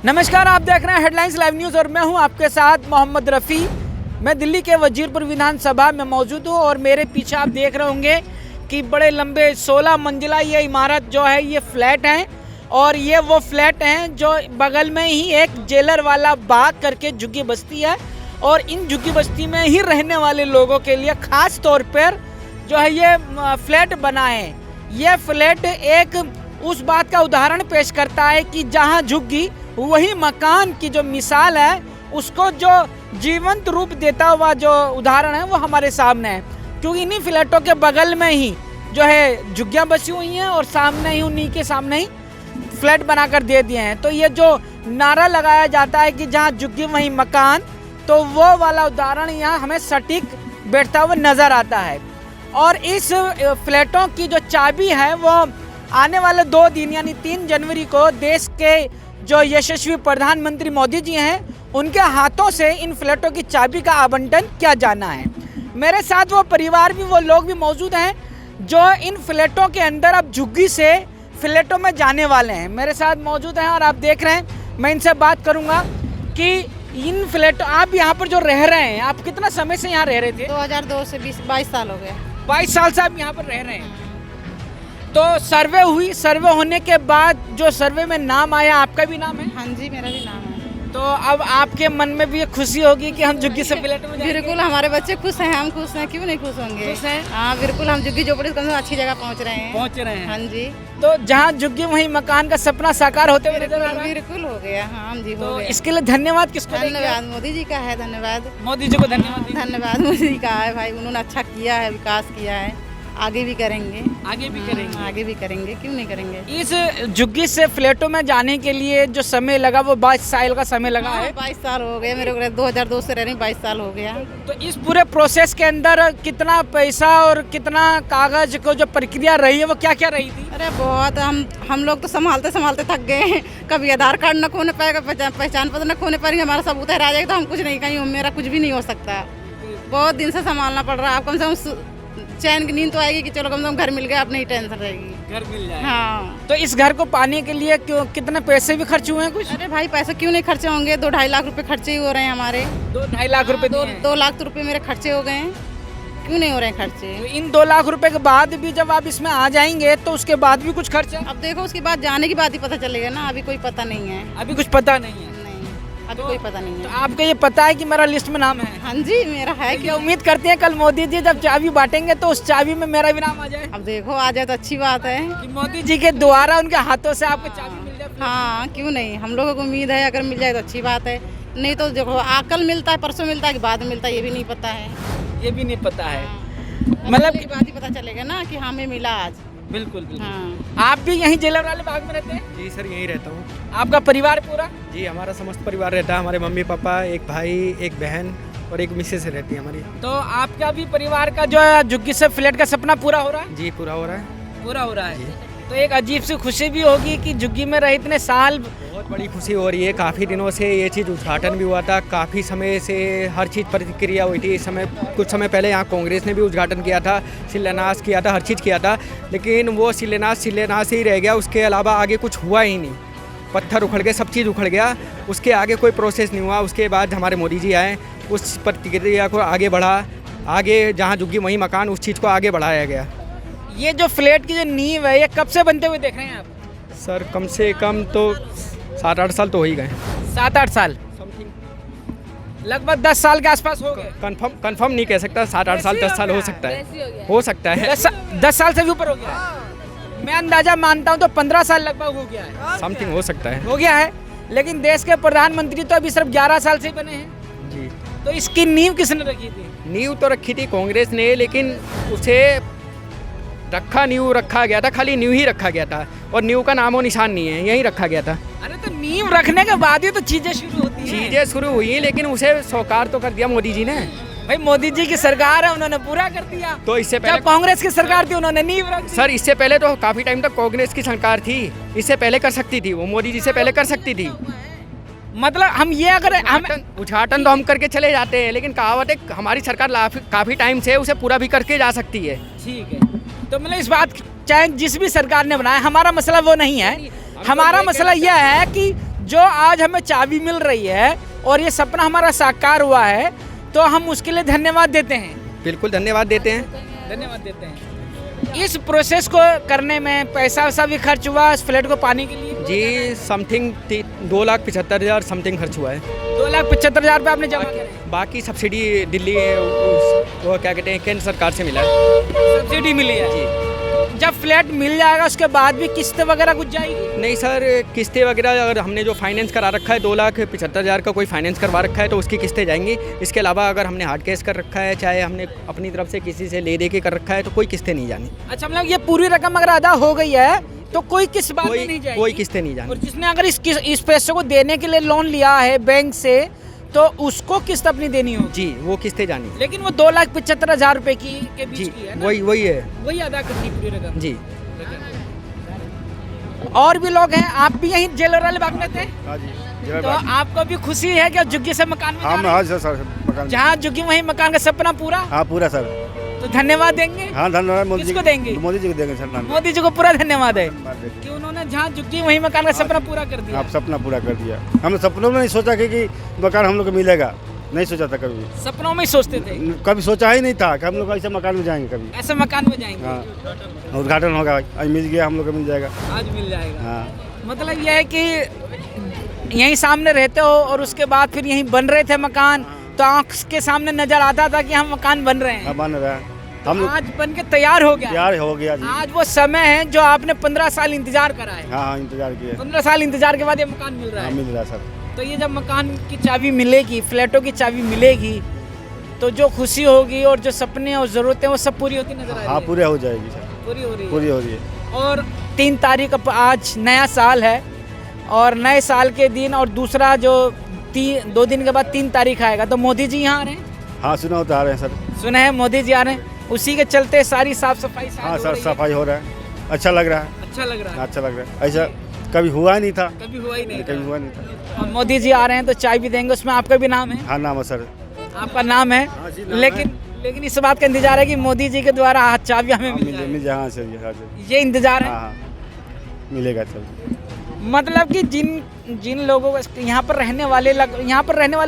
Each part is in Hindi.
नमस्कार, आप देख रहे हैं हेडलाइंस लाइव न्यूज़ और मैं हूं आपके साथ मोहम्मद रफ़ी। मैं दिल्ली के वजीरपुर विधानसभा में मौजूद हूं और मेरे पीछे आप देख रहे होंगे कि बड़े लंबे 16 मंजिला ये इमारत जो है ये फ्लैट हैं और ये वो फ्लैट हैं जो बगल में ही एक जेलर वाला बाग करके झुग्गी बस्ती है और इन झुग्गी बस्ती में ही रहने वाले लोगों के लिए ख़ास तौर पर जो है ये फ्लैट बना है। ये फ्लैट एक उस बात का उदाहरण पेश करता है कि जहाँ झुग्गी वही मकान की जो मिसाल है उसको जो जीवंत रूप देता हुआ जो उदाहरण है वो हमारे सामने है, क्योंकि इन्हीं फ्लैटों के बगल में ही जो है झुग्गियाँ बसी हुई हैं और सामने ही उन्हीं के सामने ही फ्लैट बनाकर दे दिए हैं। तो ये जो नारा लगाया जाता है कि जहाँ झुग्गी वहीं मकान, तो वो वाला उदाहरण यहाँ हमें सटीक बैठता हुआ नज़र आता है। और इस फ्लैटों की जो चाबी है वो आने वाले 2 दिन यानी 3 जनवरी को देश के जो यशस्वी प्रधानमंत्री मोदी जी हैं उनके हाथों से इन फ्लैटों की चाबी का आवंटन किया जाना है। मेरे साथ वो परिवार भी, वो लोग भी मौजूद हैं जो इन फ्लैटों के अंदर अब झुग्गी से फ्लैटों में जाने वाले हैं। मेरे साथ मौजूद हैं और आप देख रहे हैं, मैं इनसे बात करूंगा कि इन फ्लैट आप यहाँ पर जो रह रहे हैं, आप कितना समय से यहाँ रह रहे थे? 2002 से 22 साल हो गए। 22 साल से आप यहाँ पर रह रहे हैं। तो सर्वे हुई, सर्वे होने के बाद जो सर्वे में नाम आया, आपका भी नाम है? हाँ जी, मेरा भी नाम है। तो अब आपके मन में भी ये खुशी होगी कि हम झुग्गी से फ्लैट में जाएंगे? बिल्कुल, हमारे बच्चे खुश हैं, हम खुश हैं, क्यों नहीं खुश होंगे? खुश हैं? हाँ बिल्कुल, हम झुग्गी झोपड़ी से अच्छी जगह पहुँच रहे हैं। हाँ जी, तो जहाँ झुग्गी वहीं मकान का सपना साकार होते हुए नजर आ रहा है। बिल्कुल हो गया। हाँ जी, हो तो गया। इसके लिए धन्यवाद किसको देंगे? धन्यवाद मोदी जी का है। धन्यवाद मोदी जी को धन्यवाद देंगे। धन्यवाद मोदी जी का है भाई, उन्होंने अच्छा किया है, विकास किया है, आगे भी करेंगे। आगे भी करेंगे। आगे भी करेंगे, क्यों नहीं करेंगे? इस झुग्गी से फ्लैटों में जाने के लिए जो समय लगा वो 22 साल का समय लगा है। 22 साल हो गए मेरे को, 2002 से रह रही, 22 साल हो गया। तो इस पूरे प्रोसेस के अंदर कितना पैसा और कितना कागज को जो प्रक्रिया रही है वो क्या क्या रही थी? अरे बहुत, हम लोग तो संभालते संभालते थक गए हैं। कभी आधार कार्ड न खोने पाएगा, पहचान पत्र न खोने पर हमारा सबूत हरा जाएगा तो हम कुछ नहीं, कहीं मेरा कुछ भी नहीं हो सकता। बहुत दिन से संभालना पड़ रहा है। आप कम से कम चैन की नींद तो आएगी कि चलो कम से कम घर मिल गया, अब नहीं टेंशन रहेगी, घर मिल जाए। हाँ। तो इस घर को पाने के लिए कितने पैसे भी खर्च हुए हैं कुछ? अरे भाई, पैसे क्यों नहीं खर्चे होंगे? 2-2.5 लाख रुपए खर्चे ही हो रहे हैं हमारे। 2-2.5 लाख रुपए? 2 लाख रुपए मेरे खर्चे हो गए हैं, क्यों नहीं हो रहे हैं खर्चे? तो इन 2 लाख रुपए के बाद भी जब आप इसमें आ जाएंगे तो उसके बाद भी कुछ खर्च है? अब देखो, उसके बाद जाने की बात ही पता चलेगा ना, अभी कोई पता नहीं है। अभी कुछ पता नहीं है? अभी कोई पता नहीं तो है। आपको ये पता है कि मेरा लिस्ट में नाम है? हाँ जी, मेरा है। क्या उम्मीद करते हैं कल मोदी जी जब चाबी बांटेंगे तो उस चाबी में मेरा भी नाम आ जाए? अब देखो, आ जाए तो अच्छी बात है कि मोदी जी के द्वारा उनके हाथों से आपको चाबी मिल जाए। हाँ, क्यों नहीं, हम लोगों को उम्मीद है, अगर मिल जाए तो अच्छी बात है। नहीं तो देखो, कल मिलता है, परसों मिलता है कि बाद में मिलता है, ये भी नहीं पता है। ये भी नहीं पता है, मतलब की बात ही पता चलेगा ना कि हमें मिला आज। बिल्कुल बिल्कुल। हाँ। आप भी यहीं जेलर वाले बाग में रहते हैं? जी सर, यहीं रहता हूँ। आपका परिवार पूरा? जी, हमारा समस्त परिवार रहता है। हमारे मम्मी पापा, एक भाई, एक बहन और एक मिसेस रहती है हमारी। तो आपका भी परिवार का जो है झुग्गी से फ्लैट का सपना पूरा हो रहा है? जी, पूरा हो रहा है। पूरा हो रहा है। तो एक अजीब सी खुशी भी होगी कि झुग्गी में रहे इतने साल। बहुत बड़ी खुशी हो रही है। काफ़ी दिनों से ये चीज़ उद्घाटन भी हुआ था, काफ़ी समय से हर चीज़ प्रतिक्रिया हुई थी। इस समय कुछ समय पहले यहाँ कांग्रेस ने भी उद्घाटन किया था, शिलान्यास किया था, हर चीज़ किया था, लेकिन वो शिलान्यास ही रह गया। उसके अलावा आगे कुछ हुआ ही नहीं। पत्थर उखड़ गए, सब चीज़ उखड़ गया, उसके आगे कोई प्रोसेस नहीं हुआ। उसके बाद हमारे मोदी जी आए, उस प्रतिक्रिया को आगे बढ़ा, आगे जहाँ झुग्गी वहीं मकान, उस चीज़ को आगे बढ़ाया गया। ये जो फ्लैट की जो नींव है ये कब से बनते हुए देख रहे हैं आप? सर, कम से कम तो 7-8 साल तो हो ही गए। 7-8 साल? लगभग 10 साल के आसपास हो गए। कंफर्म नहीं कह सकता, 7-8 साल 10 साल हो सकता है, हो सकता है। 10 साल से भी ऊपर हो गया है। मैं अंदाजा मानता हूँ तो 15 साल लगभग हो गया है। समथिंग हो सकता है, हो गया है। लेकिन देश के प्रधानमंत्री तो अभी सिर्फ 11 साल से बने हैं जी। तो इसकी नींव किसने रखी थी? नींव तो रखी थी कांग्रेस ने, लेकिन उसे नींव रखा गया था, खाली नींव ही रखा गया था और नींव का नामो निशान नहीं है, यहीं रखा गया था। अरे तो नींव रखने के बाद ही तो चीजें शुरू होती हैं। चीज़ें शुरू हुई, लेकिन उसे साकार तो कर दिया मोदी जी ने। भाई मोदी जी की सरकार है, उन्होंने पूरा कर दिया। तो इससे पहले जब कांग्रेस की सरकार थी उन्होंने नींव रख दी। सर, इससे पहले तो काफ़ी टाइम तक कांग्रेस की सरकार थी, इससे पहले कर सकती थी, वो मोदी जी से पहले कर सकती थी। मतलब हम ये अगर हम उद्घाटन तो हम करके चले जाते हैं, लेकिन कहावत है हमारी सरकार काफ़ी टाइम से उसे पूरा भी करके जा सकती है। ठीक है, तो मतलब इस बात चाहे जिस भी सरकार ने बनाया, हमारा मसला वो नहीं है। हमारा मसला यह है कि जो आज हमें चाबी मिल रही है और ये सपना हमारा साकार हुआ है, तो हम उसके लिए धन्यवाद देते हैं। बिल्कुल धन्यवाद देते हैं। धन्यवाद देते हैं। इस प्रोसेस को करने में पैसा वैसा भी खर्च हुआ इस फ्लैट को पाने के लिए? जी समथिंग 2,75,000 समथिंग खर्च हुआ है। 2,75,000 रुपये आपने जमा करे? बाकी सब्सिडी दिल्ली वो क्या कहते हैं केंद्र सरकार से मिला है। सब्सिडी मिली है जी। जब फ्लैट मिल जाएगा उसके बाद भी किस्त वगैरह कुछ जाएगी? नहीं सर, किस्तें वगैरह अगर हमने जो फाइनेंस करा रखा है 2,75,000 का कोई फाइनेंस करवा रखा है तो उसकी किस्तें जाएंगी। इसके अलावा अगर हमने हार्ड कैश कर रखा है, चाहे हमने अपनी तरफ से किसी से ले दे के कर रखा है, तो कोई किस्तें नहीं जानी। अच्छा, मतलब ये पूरी रकम अगर अदा हो गई है तो कोई किस्त बाद में नहीं जाएगी? कोई किस्तें नहीं जानी। और जिसने अगर इस पैसे को देने के लिए लोन लिया है बैंक से तो उसको किस्त अपनी देनी होगी? जी, वो किस्तें जानी। लेकिन वो 2,75,000 रुपए की के बीच जी, की है ना? वही है। वही अदा करनी पूरी रकम। जी। और भी लोग हैं, आप भी यहीं जेलर वाले बाग में थे? हाँ जी, तो आपको भी खुशी है कि झुग्गी से मकान में जा रहे हैं? हाँ सर, मकान जहाँ झुग्गी वहीं मकान का सपना पूरा? हाँ पूरा सर। तो धन्यवाद देंगे? हाँ धन्यवाद। मोदी किसको देंगे? मोदी जी को देंगे सर। मोदी जी को पूरा धन्यवाद है कि उन्होंने जहाँ झुग्गी वहीं मकान का सपना पूरा कर दिया। आप सपना पूरा कर दिया। हमने सपनों में नहीं सोचा कि मकान हम लोग को मिलेगा, नहीं सोचा था कभी। सपनों में ही सोचते थे? कभी सोचा ही नहीं था कि हम लोग ऐसे मकान में जाएंगे कभी। ऐसे मकान में जाएंगे? हाँ, उद्घाटन होगा, आज मिल गया, हम लोग को मिल जाएगा। आज मिल जाएगा। हाँ, मतलब यह है कि यहीं सामने रहते हो और उसके बाद फिर यहीं बन रहे थे मकान, तो आँख के सामने नजर आता था कि हम मकान बन रहे हैं। बन रहा है। हम लोग आज बन के तैयार हो गया। तैयार हो गया जी। आज वो समय है जो आपने 15 साल इंतजार करा है। हाँ, इंतजार किए। 15 साल इंतजार के बाद ये मकान मिल रहा हाँ, है। मिल रहा है सर। तो ये जब मकान की चाबी मिलेगी, फ्लैटों की चाबी मिलेगी, तो जो खुशी होगी और जो सपने और ज़रूरतें वो सब पूरी होती नजर आ रही हाँ, है? पूरे हो जाएगी सर। पूरी हो रही है। पूरी हो रही है। और 3 तारीख आज नया साल है और नए साल के दिन और दूसरा जो 2 दिन के बाद 3 तारीख आएगा, तो मोदी जी यहाँ आ रहे हैं? हाँ, सुना होता आ रहे हैं सर। सुना है मोदी जी आ रहे हैं, उसी के चलते सारी साफ सफाई शायद हाँ हो सर, रही है। सफाई हो रहा है, अच्छा लग रहा है। अच्छा लग रहा है। अच्छा लग रहा है, ऐसा कभी हुआ ही नहीं था। कभी हुआ ही नहीं कभी था। हुआ नहीं था। और मोदी जी आ रहे हैं तो चाय भी देंगे, उसमें आपका भी नाम है? हाँ, नाम है सर। आपका नाम है? हाँ जी, नाम लेकिन इस बात का इंतजार है कि मोदी जी के द्वारा चाबी हमें मिल जाए। मिल जाए। हाँ सर, हाँ सर। ये इंतजार है? हाँ, मिलेगा सर। मतलब कि जिन लोगों को यहाँ पर रहने वाले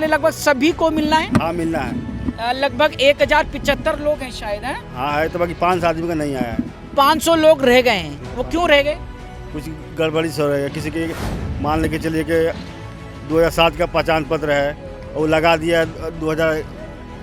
लगभग सभी को मिलना है? हाँ, मिलना है। लगभग 1075 लोग हैं शायद, है? हाँ है, तो बाकी 5 आदमी का नहीं आया है। 500 लोग रह गए हैं। वो क्यों रह गए? कुछ गड़बड़ी से हो रही है। किसी के मान लेके चलिए कि 2007 का पहचान पत्र है, वो लगा दिया 2000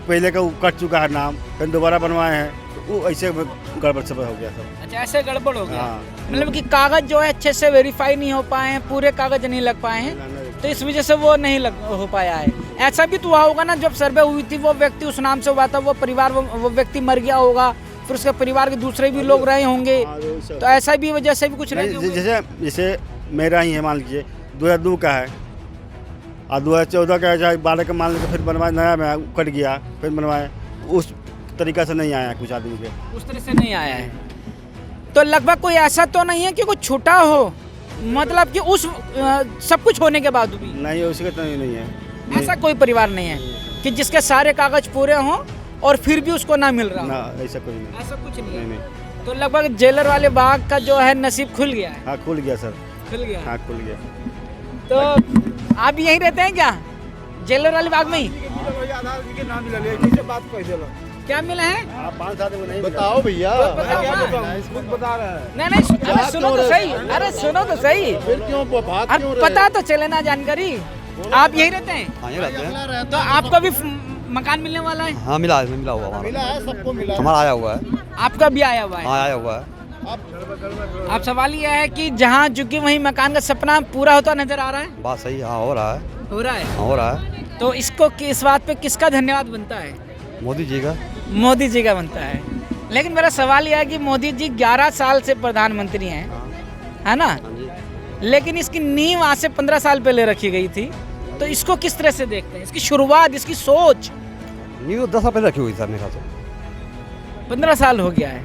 पहले का, वो कट चुका है नाम, फिर दोबारा बनवाए हैं, तो वो ऐसे गड़बड़ सब हो गया सब। अच्छा, ऐसे गड़बड़ हो गया। हाँ। मतलब कि कागज जो है अच्छे से वेरीफाई नहीं हो पाए हैं, पूरे कागज नहीं लग पाए हैं, तो इस वजह से वो नहीं हो पाया है। ऐसा भी तो हुआ होगा ना, जब सर्वे हुई थी वो व्यक्ति उस नाम से हुआ था, वो परिवार वो व्यक्ति मर गया होगा, फिर उसके परिवार के दूसरे भी लोग रहे होंगे, तो ऐसा भी वजह से भी कुछ नहीं। जैसे मेरा ही है, मान लीजिए 2002 का है और 2014 का है, 12 का मान लीजिए, फिर बनवाए नया में कट गया, फिर बनवाए, उस तरीका से नहीं आया कुछ आदमी के। उस तरह से नहीं आया है। तो लगभग कोई ऐसा तो नहीं है कि कोई छूटा हो, मतलब कि उस सब कुछ होने के बाद भी? नहीं, उसका तो नहीं है। ऐसा कोई परिवार नहीं है कि जिसके सारे कागज पूरे हों और फिर भी उसको ना मिल रहा हो? ना, ऐसा कोई नहीं। ऐसा कुछ नहीं है। नहीं। तो लगभग जेलर वाले बाग का जो है नसीब खुल गया है? हाँ, खुल गया सर। खुल गया। हाँ, खुल गया। तो आप यहीं रहते हैं क्या, जेलर वाले बाग में ही? क्या मिला है? आप 5 आदमी नहीं बताओ भैया, बताओ क्या ना। बताऊं? खुद बता रहा है। नहीं, अरे सुनो तो सही, अरे सुनो तो सही, फिर क्यों बात अब क्यों पता तो चले ना जानकारी। आप यहीं रहते हैं? हाँ ये रहते हैं। तो आपको भी मकान मिलने वाला है? हाँ मिला है, मिला हुआ मिला है, सबको मिला है। हमारा आया हुआ है। आपका भी आया हुआ है? हाँ आया हुआ है। अब सवाल यह है कि जहाँ झुग्गी वहीं मकान का सपना पूरा होता नजर आ रहा है? बात सही, हाँ हो रहा है, हो रहा है। हाँ हो रहा है। तो इसको इस बात पे किसका धन्यवाद बनता है? मोदी जी का। मोदी जी का बनता है। लेकिन मेरा सवाल यह है कि मोदी जी 11 साल से प्रधानमंत्री हैं, है ना? लेकिन इसकी नींव आज से 15 साल पहले रखी गई थी, तो इसको किस तरह से देखते हैं, इसकी शुरुआत, इसकी सोच? न्यूज़ 10 साल पहले रखी हुई थी सर मेरे ख्याल से। 15 साल हो गया है।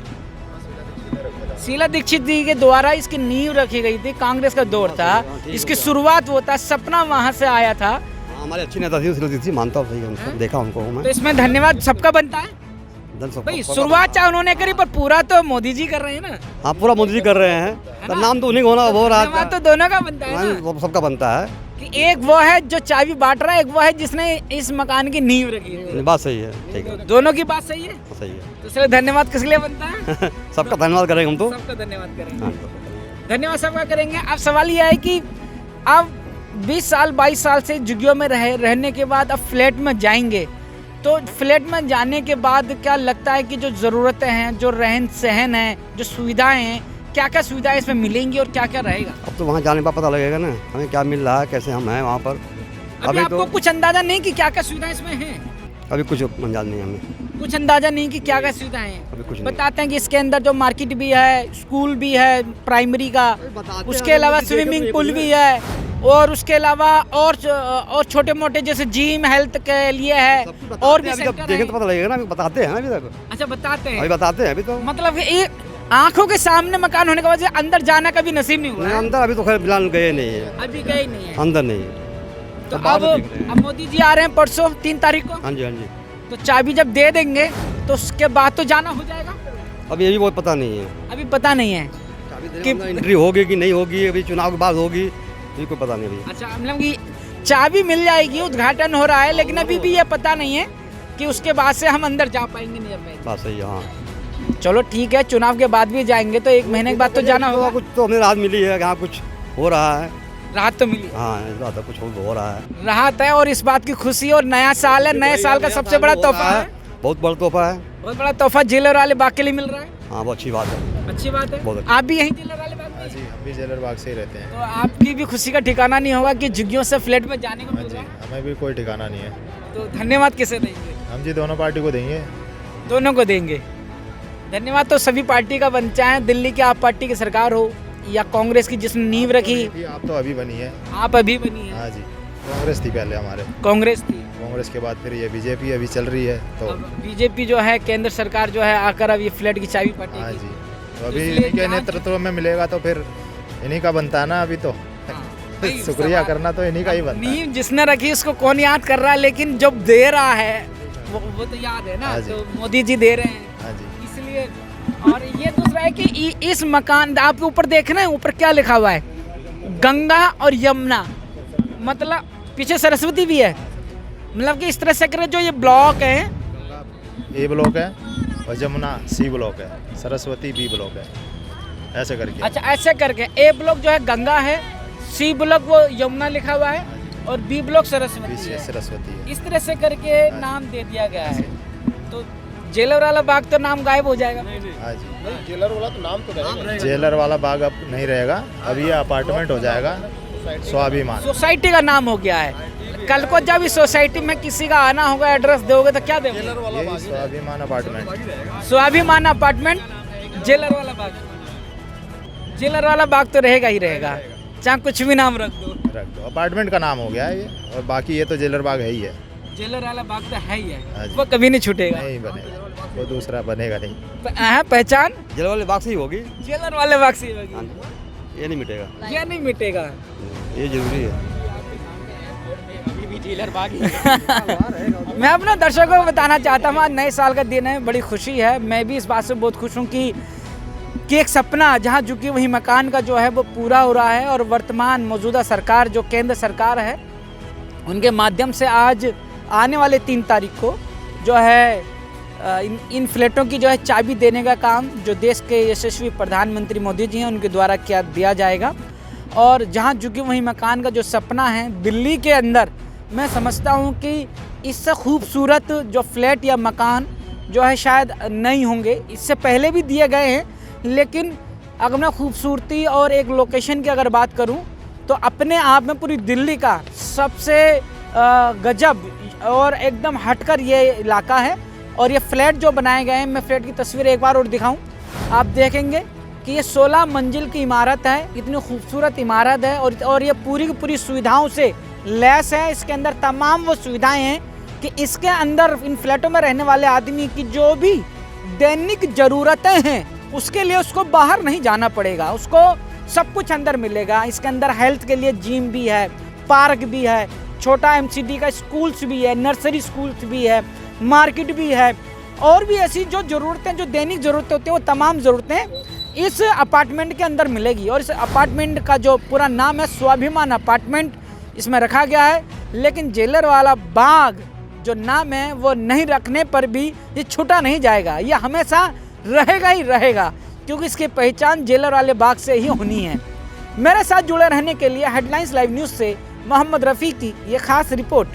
शीला दीक्षित जी के द्वारा इसकी नींव रखी गई थी, कांग्रेस का दौर था, इसकी शुरुआत वो था, सपना वहाँ से आया था। हमारे अच्छी नेता थी, मानता हूँ, सही उनको देखा उनको तो मैं। इसमें धन्यवाद सबका बनता है भाई। शुरुआत चाहे उन्होंने करी, पर पूरा तो मोदी जी कर रहे हैं ना। हाँ पूरा मोदी जी कर रहे हैं, तो नाम तो उन्हीं को होना, वो धन्यवाद तो दोनों का बनता है ना, सबका बनता है कि एक वो है जो चाबी बांट रहा है, एक वो है जिसने इस मकान की नींव रखी है। बात सही है, ठीक है, दोनों की बात सही है। सही है। तो इसलिए धन्यवाद किस लिए बनता है? सबका धन्यवाद करेंगे हम तो। सबका धन्यवाद करेंगे। हाँ। धन्यवाद सबका करेंगे। अब सवाल यह है कि अब 20 साल 22 साल से झुग्गियों में रहने के बाद अब फ्लैट में जाएंगे, तो फ्लैट में जाने के बाद क्या लगता है कि जो ज़रूरतें हैं, जो रहन सहन है, जो सुविधाएं हैं, क्या क्या सुविधाएं इसमें मिलेंगी और क्या क्या रहेगा? अब तो वहाँ जाने पर पता लगेगा ना हमें क्या मिल रहा है, कैसे हम हैं वहाँ पर। अभी आपको तो कुछ अंदाजा नहीं कि क्या क्या सुविधाएं इसमें हैं? अभी कुछ अंदाज नहीं है हमें, कुछ अंदाजा नहीं कि क्या क्या सुविधाएं हैं। अभी कुछ नहीं। बताते हैं कि इसके अंदर जो मार्केट भी है, स्कूल भी है प्राइमरी का, उसके अलावा स्विमिंग पूल भी है, और उसके अलावा और छोटे मोटे जैसे जिम हेल्थ के लिए है, और भी अभी जब सेंटर देखें हैं। तो पता लगेगा ना, अभी बताते हैं अभी तक, अच्छा बताते अभी हैं, बताते हैं अभी तो। मतलब ये आंखों के सामने मकान होने के वजह से अंदर जाना कभी नसीब नहीं हुआ नहीं, है? अंदर अभी तो खैर फिलहाल गए नहीं है, अभी गए नहीं है। अंदर नहीं। तो बाहर दिख रहे हैं। अब मोदी जी आ रहे हैं परसों 3 तारीख को, हाँ जी, हाँ जी। तो चाबी जब दे देंगे तो उसके बाद तो जाना हो जाएगा। अभी ये भी बहुत पता नहीं है अभी पता नहीं है कि एंट्री होगी कि नहीं होगी, अभी चुनाव के बाद होगी, ये कोई पता नहीं अभी। अच्छा, मतलब कि चाबी मिल जाएगी, उद्घाटन हो रहा है, लेकिन अभी भी ये पता नहीं है कि उसके बाद से हम अंदर जा पाएंगे नहीं जा पाएंगे। बात सही है, हाँ। चलो ठीक है, चुनाव के बाद भी जाएंगे तो 1 महीने के बाद तो जाना होगा। कुछ तो हमें राहत मिली है, यहाँ कुछ हो रहा है। राहत तो मिली, हाँ, इस बात का कुछ हो रहा है, राहत है, और इस बात की खुशी, और नया साल है, नए साल का सबसे बड़ा तोहफा है, बहुत बड़ा तोहफा है। बहुत बड़ा तोहफा जेलर वाले बाग के लिए मिल रहा है। हाँ, बहुत अच्छी बात है। अच्छी बात है। बहुत अच्छी। आप भी यहीं जेलर वाले बाग में? जी, हम भी जेलर बाग से ही रहते हैं। तो आपकी भी खुशी का ठिकाना नहीं होगा कि झुग्गियों से फ्लैट में जाने को हाँ मिल जी, रहा है। हमें भी कोई ठिकाना नहीं है। तो धन्यवाद किसे देंगे? हम जी दोनों पार्टी को देंगे। दोनों को देंगे। धन्यवाद तो सभी पार्टी का बन, चाहे दिल्ली की आप पार्टी की सरकार हो या कांग्रेस की जिसने नींव रखी। आप तो अभी बनी है। आप अभी बनी है। हाँ जी, कांग्रेस थी पहले हमारे, कांग्रेस थी, कांग्रेस के बाद फिर ये बीजेपी अभी चल रही है। तो अब बीजेपी जो है, केंद्र सरकार जो है आकर अब ये फ्लैट की चाबी हाँ पटेगी। जी, तो अभी इसलिए इन्हीं के जहाँ- नेतृत्व में मिलेगा तो फिर इन्हीं का बनता है ना अभी तो। वही शुक्रिया सवाल। करना तो इन्हीं का ही बनता है। नींव जिसने रखी उसको कौन याद कर रहा है, लेकिन जब दे रहा है वो तो याद है ना। हाँ जी। तो मोदी जी दे रहे हैं हाँ जी, इसलिए। और ये दूसरा है कि इस मकान, आप ऊपर देख रहे हैं, ऊपर क्या लिखा हुआ है? गंगा और यमुना, मतलब पीछे सरस्वती भी है। मतलब कि इस तरह से करें, जो ये ब्लॉक है, ए ब्लॉक है और जमुना सी ब्लॉक है, सरस्वती बी ब्लॉक है, ऐसे करके। अच्छा ऐसे करके ए ब्लॉक जो है गंगा है, सी ब्लॉक वो यमुना लिखा हुआ है, और बी ब्लॉक सरस्वती बीच है। सरस्वती है। इस तरह से करके नाम दे दिया गया है। तो जेलर वाला बाग तो नाम गायब हो जाएगा। हाँ जी, जेलर वाला तो नाम तो रहेगा। जेलर वाला बाग अब नहीं रहेगा, अब ये अपार्टमेंट हो जाएगा स्वाभिमान। सोसाइटी का नाम हो गया है। कल को जब इस सोसाइटी में किसी का आना होगा, एड्रेस दोगे तो क्या दोगे? यही स्वाभिमान अपार्टमेंट। स्वाभिमान अपार्टमेंट, जेलर वाला बाग। जेलर वाला बाग तो रहेगा ही रहेगा, चाहे कुछ भी नाम रख दो। रख दो, अपार्टमेंट का नाम हो गया है ये, और बाकी ये तो जेलर बाग है ही है। जेलर वाला बाग तो है ही हाँ है, जी। वो कभी नहीं छूटेगा। नहीं बनेगा, वो दूसरा बनेगा नहीं। पहचान जेल वाले बाग से ही होगी, जेलर वाले बाग से ही हाँ होगी, जी। ये नहीं मिटेगा, ये नहीं मिटेगा। ये जरूरी है। मैं अपने दर्शकों को बताना चाहता हूँ, आज नए साल का दिन है, बड़ी खुशी है। मैं भी इस बात से बहुत खुश हूँ कि एक सपना जहाँ झुकी वहीं मकान का जो है वो पूरा हो रहा है। और वर्तमान मौजूदा सरकार जो केंद्र सरकार है, उनके माध्यम से आज आने वाले 3 तारीख को जो है इन फ्लैटों की जो है चाबी देने का काम जो देश के यशस्वी प्रधानमंत्री मोदी जी हैं उनके द्वारा दिया जाएगा। और जहाँ झुकी वहीं मकान का जो सपना है दिल्ली के अंदर, मैं समझता हूँ कि इससे खूबसूरत जो फ्लैट या मकान जो है शायद नहीं होंगे। इससे पहले भी दिए गए हैं, लेकिन अगर मैं खूबसूरती और एक लोकेशन की अगर बात करूं तो अपने आप में पूरी दिल्ली का सबसे गजब और एकदम हटकर ये इलाका है। और ये फ्लैट जो बनाए गए हैं, मैं फ्लैट की तस्वीर एक बार और दिखाऊं, आप देखेंगे कि ये 16 मंजिल की इमारत है, इतनी खूबसूरत इमारत है, और ये पूरी की पूरी सुविधाओं से लैस है। इसके अंदर तमाम वो सुविधाएं हैं कि इसके अंदर इन फ्लैटों में रहने वाले आदमी की जो भी दैनिक ज़रूरतें हैं उसके लिए उसको बाहर नहीं जाना पड़ेगा, उसको सब कुछ अंदर मिलेगा। इसके अंदर हेल्थ के लिए जिम भी है, पार्क भी है, छोटा एमसीडी का स्कूल्स भी है, नर्सरी स्कूल्स भी है, मार्केट भी है, और भी ऐसी जो ज़रूरतें, जो दैनिक ज़रूरतें होती हैं, वो तमाम ज़रूरतें इस अपार्टमेंट के अंदर मिलेगी। और इस अपार्टमेंट का जो पूरा नाम है स्वाभिमान अपार्टमेंट। इसमें रखा गया है, लेकिन जेलर वाला बाग जो नाम है वो नहीं रखने पर भी ये छूटा नहीं जाएगा, ये हमेशा रहेगा ही रहेगा, क्योंकि इसकी पहचान जेलर वाले बाग से ही होनी है। मेरे साथ जुड़े रहने के लिए हेडलाइंस लाइव न्यूज़ से मोहम्मद रफ़ी की ये खास रिपोर्ट।